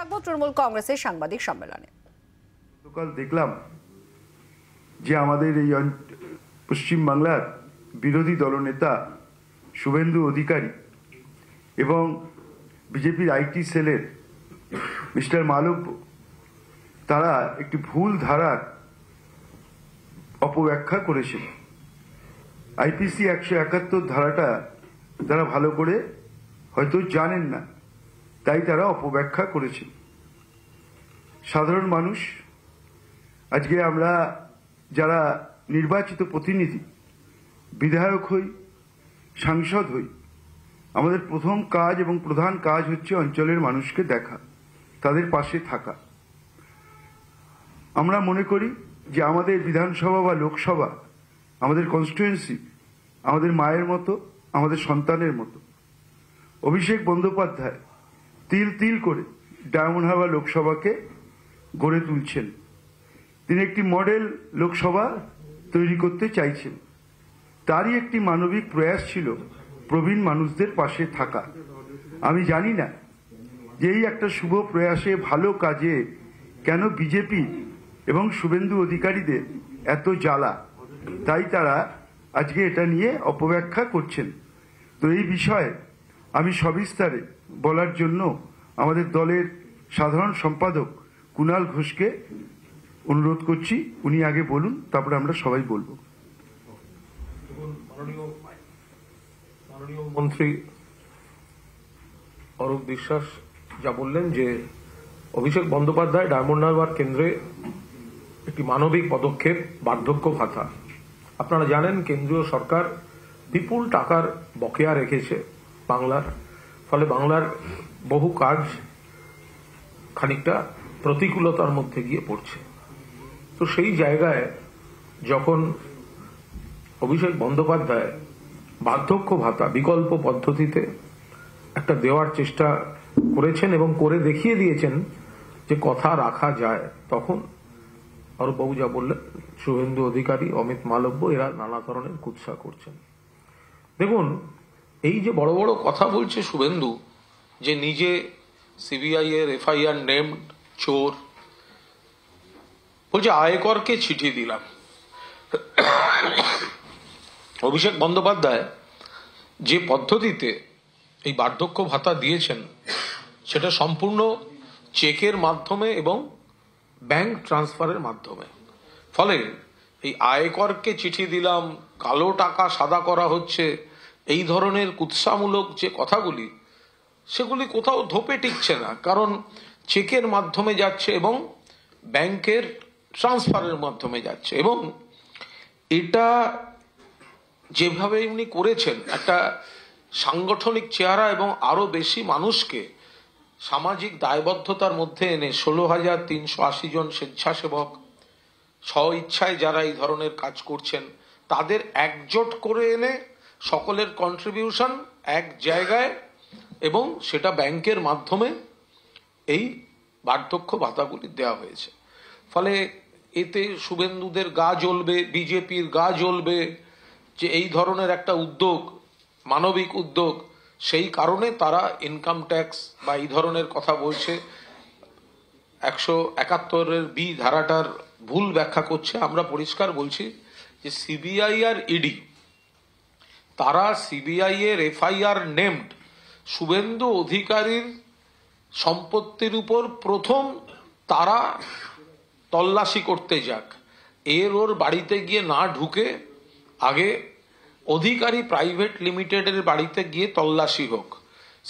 রাখবো তৃণমূল কংগ্রেসের সাংবাদিক সম্মেলনে। গতকাল দেখলাম যে আমাদের এই পশ্চিমবাংলার বিরোধী দলনেতা শুভেন্দু অধিকারী এবং বিজেপির আইটি সেলের মিস্টার মালব্য তারা একটি ভুল ধারার অপব্যাখ্যা করেছেন। আইপিসি 171 ধারাটা তারা ভালো করে হয়তো জানেন না, তাই তারা অপব্যাখ্যা করেছেন। সাধারণ মানুষ, আজকে আমরা যারা নির্বাচিত প্রতিনিধি, বিধায়ক হই, সাংসদ হই, আমাদের প্রথম কাজ এবং প্রধান কাজ হচ্ছে অঞ্চলের মানুষকে দেখা, তাদের পাশে থাকা। আমরা মনে করি যে আমাদের বিধানসভা বা লোকসভা আমাদের কনস্টিটুয়েন্সি আমাদের মায়ের মতো, আমাদের সন্তানের মতো। অভিষেক বন্দ্যোপাধ্যায় তিল তিল করে ডায়মন্ড হারবার লোকসভাকে গড়ে তুলছেন। তিনি একটি মডেল লোকসভা তৈরি করতে চাইছেন। তারই একটি মানবিক প্রয়াস ছিল প্রবীণ মানুষদের পাশে থাকা। আমি জানি না যে এই একটা শুভ প্রয়াসে, ভালো কাজে কেন বিজেপি এবং শুভেন্দু অধিকারীদের এত জ্বালা, তাই তারা আজকে এটা নিয়ে অপব্যাখ্যা করছেন। তো এই বিষয়ে আমি সবিস্তারে বলার জন্য আমাদের দলের সাধারণ সম্পাদক কুণাল ঘোষকে অনুরোধ করছি। উনি আগে বলুন, তারপরে আমরা সবাই বলবো। মাননীয় মন্ত্রী অরূপ বিশ্বাস যা বললেন যে অভিষেক বন্দ্যোপাধ্যায় ডায়মন্ড হারবার কেন্দ্রে একটি মানবিক পদক্ষেপ, বার্ধক্য ভাতা। আপনারা জানেন কেন্দ্রীয় সরকার বিপুল টাকার বকেয়া রেখেছে বাংলার, ফলে বাংলার বহু কাজ খানিকটা প্রতিকূলতার মধ্যে গিয়ে পড়ছে। তো সেই জায়গায় যখন অভিষেক বন্দ্যোপাধ্যায় বার্ধক্য ভাতা বিকল্প পদ্ধতিতে একটা দেওয়ার চেষ্টা করেছেন এবং করে দেখিয়ে দিয়েছেন যে কথা রাখা যায়, তখন অরূপবাবু যা বললেন, শুভেন্দু অধিকারী, অমিত মালব্য এরা নানা ধরনের কুৎসা করছেন। দেখুন, এই যে বড় বড় কথা বলছে শুভেন্দু, যে নিজে সিবিআই এর এফআইআর নেমড চোর, বলছে আয়করকে চিঠি দিলাম। অভিষেক বন্দ্যোপাধ্যায় যে পদ্ধতিতে এই বার্ধক্য ভাতা দিয়েছেন সেটা সম্পূর্ণ চেকের মাধ্যমে এবং ব্যাংক ট্রান্সফারের মাধ্যমে। ফলে এই আয়করকে চিঠি দিলাম, কালো টাকা সাদা করা হচ্ছে, এই ধরনের কুৎসামূলক যে কথাগুলি, সেগুলি কোথাও ধোপে টিকছে না। কারণ চেকের মাধ্যমে যাচ্ছে এবং ব্যাংকের ট্রান্সফারের মাধ্যমে যাচ্ছে, এবং এটা যেভাবে উনি করেছেন একটা সাংগঠনিক চেহারা এবং আরো বেশি মানুষকে সামাজিক দায়বদ্ধতার মধ্যে এনে 16,380 জন স্বেচ্ছাসেবক স্ব ইচ্ছায় যারা এই ধরনের কাজ করছেন তাদের একজোট করে এনে সকলের কন্ট্রিবিউশন এক জায়গায়, এবং সেটা ব্যাংকের মাধ্যমে এই বার্ধক্য ভাতাগুলি দেওয়া হয়েছে। ফলে এতে শুভেন্দুদের গা জ্বলবে, বিজেপির গা জ্বলবে যে এই ধরনের একটা উদ্যোগ, মানবিক উদ্যোগ, সেই কারণে তারা ইনকাম ট্যাক্স বা এই ধরনের কথা বলছে। 171 বি ধারাটার ভুল ব্যাখ্যা করছে। আমরা পরিষ্কার বলছি যে সিবিআই আর ইডি, তারা সিবিআই এর এফআইআর নেমড শুভেন্দু অধিকারীর সম্পত্তির উপর প্রথম তারা তল্লাশি করতে যাক, ওর বাড়িতে গিয়ে না ঢুকে আগে অধিকারী প্রাইভেট লিমিটেডের বাড়িতে গিয়ে তল্লাশি হোক।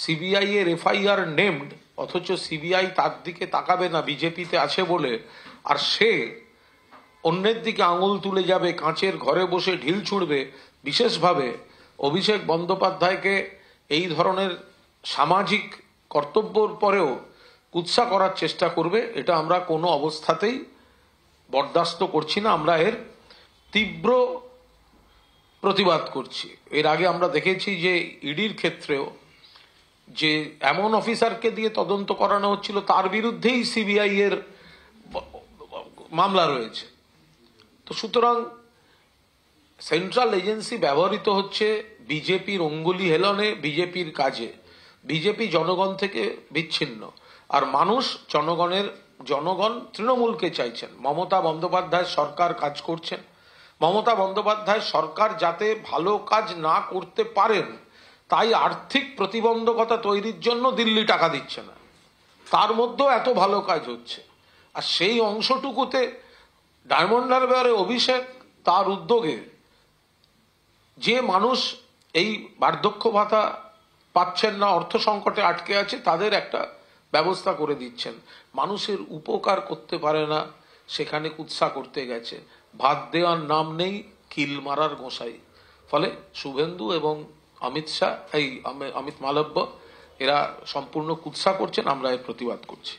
সিবিআই এর এফআইআর নেমড, অথচ সিবিআই তার দিকে তাকাবে না বিজেপিতে আছে বলে, আর সে অন্যের দিকে আঙুল তুলে যাবে, কাঁচের ঘরে বসে ঢিল ছুঁড়বে। বিশেষভাবে অভিষেক বন্দ্যোপাধ্যায়কে এই ধরনের সামাজিক কর্তব্যর পরেও কুৎসা করার চেষ্টা করবে, এটা আমরা কোনো অবস্থাতেই বরদাস্ত করছি না। আমরা এর তীব্র প্রতিবাদ করছি। এর আগে আমরা দেখেছি যে ইডির ক্ষেত্রেও যে এমন অফিসারকে দিয়ে তদন্ত করানো হচ্ছিল তার বিরুদ্ধেই সিবিআই এর মামলা রয়েছে। তো সুতরাং সেন্ট্রাল এজেন্সি ব্যবহৃত হচ্ছে বিজেপির অঙ্গুলি হেলনে, বিজেপির কাজে। বিজেপি জনগণ থেকে বিচ্ছিন্ন। আর মানুষ জনগণ তৃণমূলকে চাইছেন। মমতা বন্দ্যোপাধ্যায় সরকার কাজ করছেন। মমতা বন্দ্যোপাধ্যায় সরকার যাতে ভালো কাজ না করতে পারেন তাই আর্থিক প্রতিবন্ধকতা তৈরির জন্য দিল্লি টাকা দিচ্ছে না, তার মধ্যেও এত ভালো কাজ হচ্ছে। আর সেই অংশটুকুতে ডায়মন্ড হারবারে অভিষেক তার উদ্যোগে যে মানুষ এই বার্ধক্য ভাতা পাচ্ছেন না, অর্থ সংকটে আটকে আছে, তাদের একটা ব্যবস্থা করে দিচ্ছেন। মানুষের উপকার করতে পারে না সেখানে কুৎসা করতে গেছে। ভাত দেওয়ার নাম নেই, কিল মারার গোসাই। ফলে শুভেন্দু এবং অমিত মালব্য এরা সম্পূর্ণ কুৎসা করছেন, আমরা এর প্রতিবাদ করছি।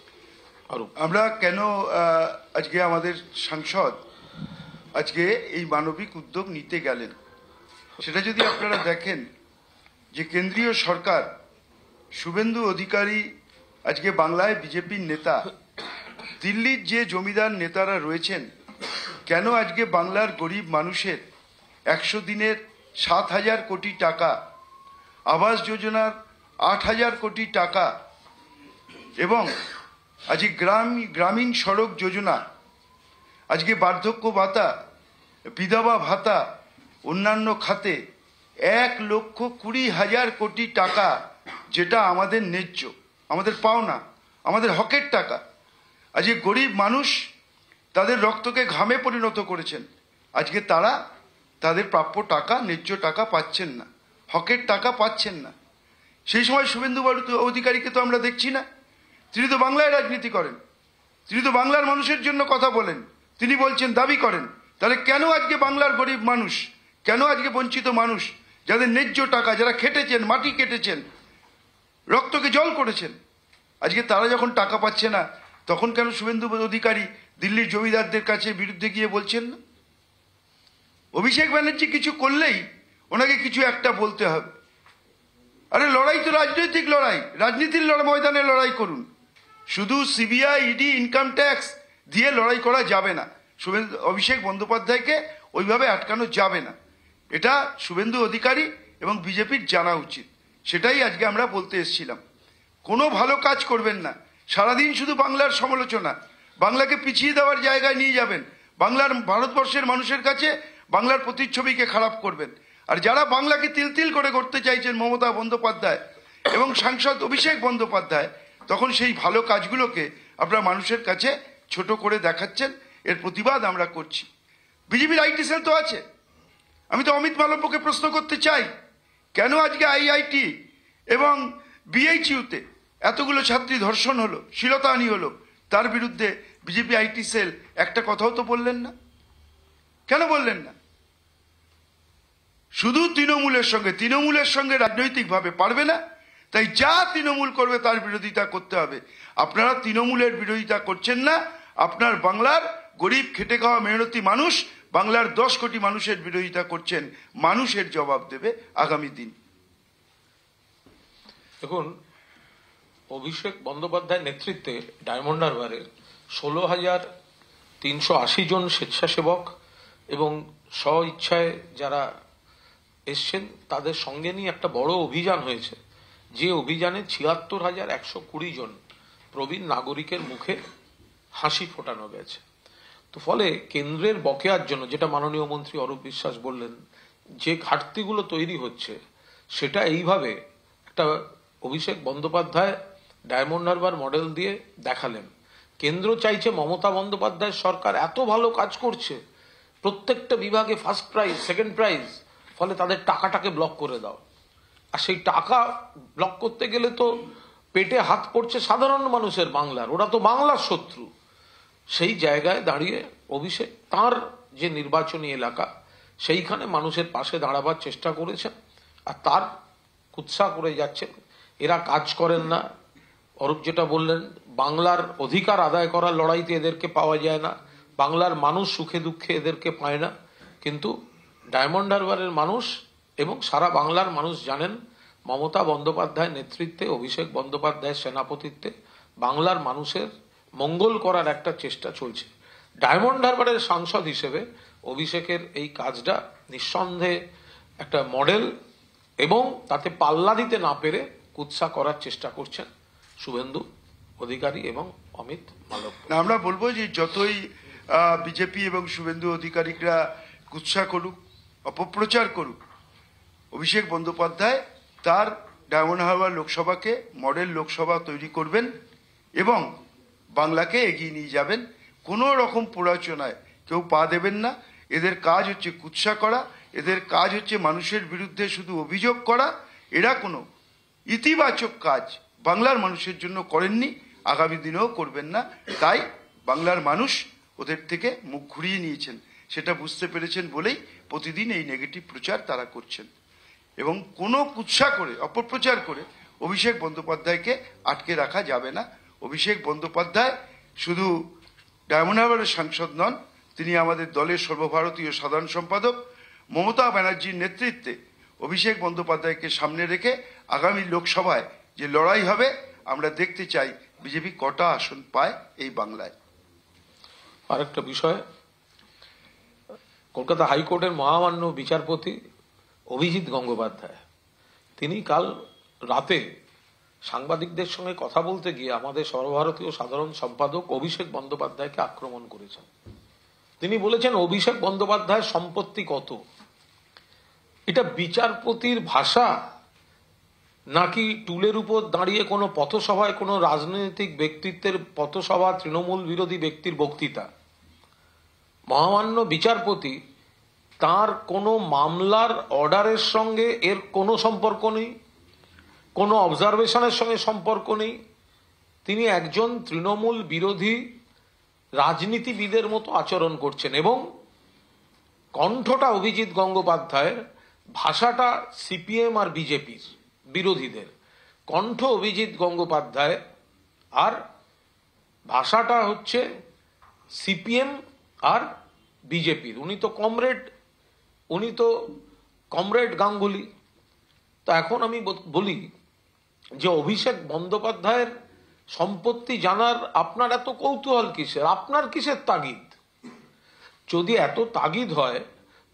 আমরা কেন আজকে আমাদের সাংসদ আজকে এই মানবিক উদ্যোগ নিতে গেলেন সেটা যদি আপনারা দেখেন যে কেন্দ্রীয় সরকার, শুভেন্দু অধিকারী আজকে বাংলায় বিজেপির নেতা, দিল্লির যে জমিদার নেতারা রয়েছেন, কেন আজকে বাংলার গরিব মানুষের 100 দিনের 7,000 কোটি টাকা, আবাস যোজনার 8,000 কোটি টাকা এবং আজকে গ্রামীণ সড়ক যোজনা, আজকে বার্ধক্য ভাতা, বিধবা ভাতা, অন্যান্য খাতে 1,20,000 কোটি টাকা, যেটা আমাদের ন্যায্য, আমাদের পাওনা, আমাদের হকের টাকা, আজকে গরিব মানুষ তাদের রক্তকে ঘামে পরিণত করেছেন। আজকে তারা তাদের প্রাপ্য টাকা, ন্যায্য টাকা পাচ্ছেন না, হকের টাকা পাচ্ছেন না। সেই সময় শুভেন্দু অধিকারীকে তো আমরা দেখছি না। তিনি তো বাংলায় রাজনীতি করেন, তিনি তো বাংলার মানুষের জন্য কথা বলেন, তিনি বলছেন, দাবি করেন। তাহলে কেন আজকে বাংলার গরিব মানুষ, কেন আজকে বঞ্চিত মানুষ, যাদের ন্যায্য টাকা, যারা খেটেছেন, মাটি কেটেছেন, রক্তকে জল করেছেন, আজকে তারা যখন টাকা পাচ্ছে না, তখন কেন শুভেন্দু অধিকারী দিল্লির জমিদারদের কাছে বিরুদ্ধে গিয়ে বলছেন না? অভিষেক ব্যানার্জি কিছু করলেই ওনাকে কিছু একটা বলতে হবে। আরে লড়াই তো রাজনৈতিক লড়াই, রাজনীতির ময়দানে লড়াই করুন। শুধু সিবিআই, ইডি, ইনকাম ট্যাক্স দিয়ে লড়াই করা যাবে না। অভিষেক বন্দ্যোপাধ্যায়কে ওইভাবে আটকানো যাবে না। এটা শুভেন্দু অধিকারী এবং বিজেপির জানা উচিত। সেটাই আজকে আমরা বলতে এসেছিলাম। কোনো ভালো কাজ করবেন না, সারাদিন শুধু বাংলার সমালোচনা, বাংলাকে পিছিয়ে দেওয়ার জায়গায় নিয়ে যাবেন, ভারতবর্ষের মানুষের কাছে বাংলার প্রতিচ্ছবিকে খারাপ করবেন। আর যারা বাংলাকে তিল তিল করে করতে চাইছেন, মমতা বন্দ্যোপাধ্যায় এবং সাংসদ অভিষেক বন্দ্যোপাধ্যায়, তখন সেই ভালো কাজগুলোকে আপনারা মানুষের কাছে ছোট করে দেখাচ্ছেন। এর প্রতিবাদ আমরা করছি। বিজেপির আইটি সেল তো আছে। আমি তো অমিত মালব্যকে প্রশ্ন করতে চাই, কেন আজকে আইআইটি এবং বিএইচইউতে এতগুলো ছাত্রী ধর্ষণ হলো, শ্লীলতাহানি হলো, তার বিরুদ্ধে বিজেপি আইটি সেল একটা কথাও তো বললেন না? কেন বললেন না? শুধু তৃণমূলের সঙ্গে রাজনৈতিকভাবে পারবে না, তাই যা তৃণমূল করবে তার বিরোধিতা করতে হবে। আপনারা তৃণমূলের বিরোধিতা করছেন না, আপনার বাংলার গরিব খেটে খাওয়া মেহনতি মানুষ, বাংলার 10 কোটি মানুষের বিরোধিতা করছেন। মানুষের জবাব দেবে আগামী দিন। দেখুন, অভিষেক বন্দ্যোপাধ্যায় নেতৃত্বে ডায়মন্ড হারবারে 16,380 জন স্বেচ্ছাসেবক এবং স্ব ইচ্ছায় যারা এসছেন তাদের সঙ্গে নিয়ে একটা বড় অভিযান হয়েছে। যে অভিযানে 76,120 জন প্রবীণ নাগরিকের মুখে হাসি ফোটানো গেছে। তো ফলে কেন্দ্রের বকেয়ার জন্য, যেটা মাননীয় মন্ত্রী অরূপ বিশ্বাস বললেন, যে ঘাটতিগুলো তৈরি হচ্ছে সেটা এইভাবে একটা অভিষেক বন্দ্যোপাধ্যায় ডায়মন্ড হারবার মডেল দিয়ে দেখালেন। কেন্দ্র চাইছে মমতা বন্দ্যোপাধ্যায় সরকার এত ভালো কাজ করছে, প্রত্যেকটা বিভাগে ফার্স্ট প্রাইজ, সেকেন্ড প্রাইজ, ফলে তাদের টাকাটাকে ব্লক করে দাও। আর সেই টাকা ব্লক করতে গেলে তো পেটে হাত পড়ছে সাধারণ মানুষের, বাংলার, ওরা তো বাংলার শত্রু। সেই জায়গায় দাঁড়িয়ে অভিষেক তার যে নির্বাচনী এলাকা সেইখানে মানুষের পাশে দাঁড়াবার চেষ্টা করেছেন, আর তার কুৎসা করে যাচ্ছেন। এরা কাজ করেন না। অরূপ যেটা বললেন, বাংলার অধিকার আদায় করার লড়াইতে এদেরকে পাওয়া যায় না, বাংলার মানুষ সুখে দুঃখে এদেরকে পায় না। কিন্তু ডায়মন্ড হারবারের মানুষ এবং সারা বাংলার মানুষ জানেন, মমতা বন্দ্যোপাধ্যায় নেতৃত্বে, অভিষেক বন্দ্যোপাধ্যায়ের সেনাপতিত্বে বাংলার মানুষের মঙ্গল করার একটা চেষ্টা চলছে। ডায়মন্ড হারবারের সাংসদ হিসেবে অভিষেকের এই কাজটা নিঃসন্দেহে একটা মডেল, এবং তাতে পাল্লা দিতে না পেরে কুৎসা করার চেষ্টা করছেন শুভেন্দু অধিকারী এবং অমিত মালব্য। আমরা বলবো যে যতই বিজেপি এবং শুভেন্দু অধিকারীরা কুৎসা করুক, অপপ্রচার করুক, অভিষেক বন্দ্যোপাধ্যায় তার ডায়মন্ড হারবার লোকসভাকে মডেল লোকসভা তৈরি করবেন এবং বাংলাকে এগিয়ে নিয়ে যাবেন। কোনো রকম প্ররোচনায় কেউ পা দেবেন না। এদের কাজ হচ্ছে কুৎসা করা, এদের কাজ হচ্ছে মানুষের বিরুদ্ধে শুধু অভিযোগ করা। এরা কোনো ইতিবাচক কাজ বাংলার মানুষের জন্য করেননি, আগামী দিনেও করবেন না। তাই বাংলার মানুষ ওদের থেকে মুখ ঘুরিয়ে নিয়েছেন, সেটা বুঝতে পেরেছেন বলেই প্রতিদিন এই নেগেটিভ প্রচার তারা করছেন। এবং কোনো কুৎসা করে, অপপ্রচার করে অভিষেক বন্দ্যোপাধ্যায়কে আটকে রাখা যাবে না। অভিষেক বন্দ্যোপাধ্যায় শুধু ডায়মন্ড হারবারের সাংসদ নন, তিনি আমাদের দলের সর্বভারতীয় সাধারণ সম্পাদক। মমতা ব্যানার্জির নেতৃত্বে অভিষেক বন্দ্যোপাধ্যায়কে সামনে রেখে আগামী লোকসভায় যে লড়াই হবে, আমরা দেখতে চাই বিজেপি কটা আসন পায় এই বাংলায়। আরেকটা বিষয়, কলকাতা হাইকোর্টের মহামান্য বিচারপতি অভিজিৎ গঙ্গোপাধ্যায় তিনি কাল রাতে সাংবাদিকদের সঙ্গে কথা বলতে গিয়ে আমাদের সর্বভারতীয় সাধারণ সম্পাদক অভিষেক বন্দ্যোপাধ্যায়কে আক্রমণ করেছেন। তিনি বলেছেন অভিষেক বন্দ্যোপাধ্যায়ের সম্পত্তি কত। এটা বিচারপতির ভাষা নাকি টুলের উপর দাঁড়িয়ে কোনো পথসভায় কোনো রাজনৈতিক ব্যক্তিত্বের পথসভা, তৃণমূল বিরোধী ব্যক্তির বক্তৃতা? মহামান্য বিচারপতি তার কোনো মামলার অর্ডারের সঙ্গে এর কোনো সম্পর্ক নেই, কোনো অবজারভেশনের সঙ্গে সম্পর্ক নেই। তিনি একজন তৃণমূল বিরোধী রাজনীতিবিদের মতো আচরণ করছেন এবং কণ্ঠটা অভিজিৎ গঙ্গোপাধ্যায়ের, ভাষাটা সিপিএম আর বিজেপির বিরোধীদের। কণ্ঠ অভিজিৎ গঙ্গোপাধ্যায় আর ভাষাটা হচ্ছে সিপিএম আর বিজেপির। উনি তো কমরেড গাঙ্গুলি। তো এখন আমি বলি যে অভিষেক বন্দ্যোপাধ্যায়ের সম্পত্তি জানার আপনার এত কৌতূহল কিসের? আপনার কিসের তাগিদ? যদি এত তাগিদ হয়,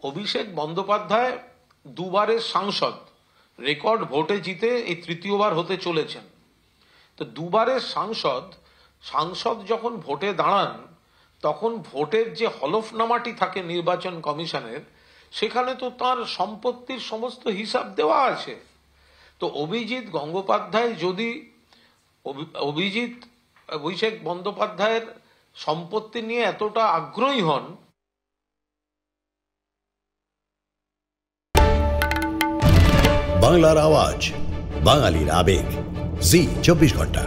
অভিষেক বন্দ্যোপাধ্যায় দুবারের সাংসদ, রেকর্ড ভোটে জিতে এই তৃতীয়বার হতে চলেছেন। তো দুবারের সাংসদ যখন ভোটে দাঁড়ান তখন ভোটের যে হলফনামাটি থাকে নির্বাচন কমিশনের, সেখানে তো তার সম্পত্তির সমস্ত হিসাব দেওয়া আছে। তো অভিজিৎ গঙ্গোপাধ্যায় যদি অভিষেক বন্দ্যোপাধ্যায়ের সম্পত্তি নিয়ে এতটা আগ্রহী হন, বাংলার আওয়াজ, বাঙালির আবেগ, জি 24 ঘন্টা।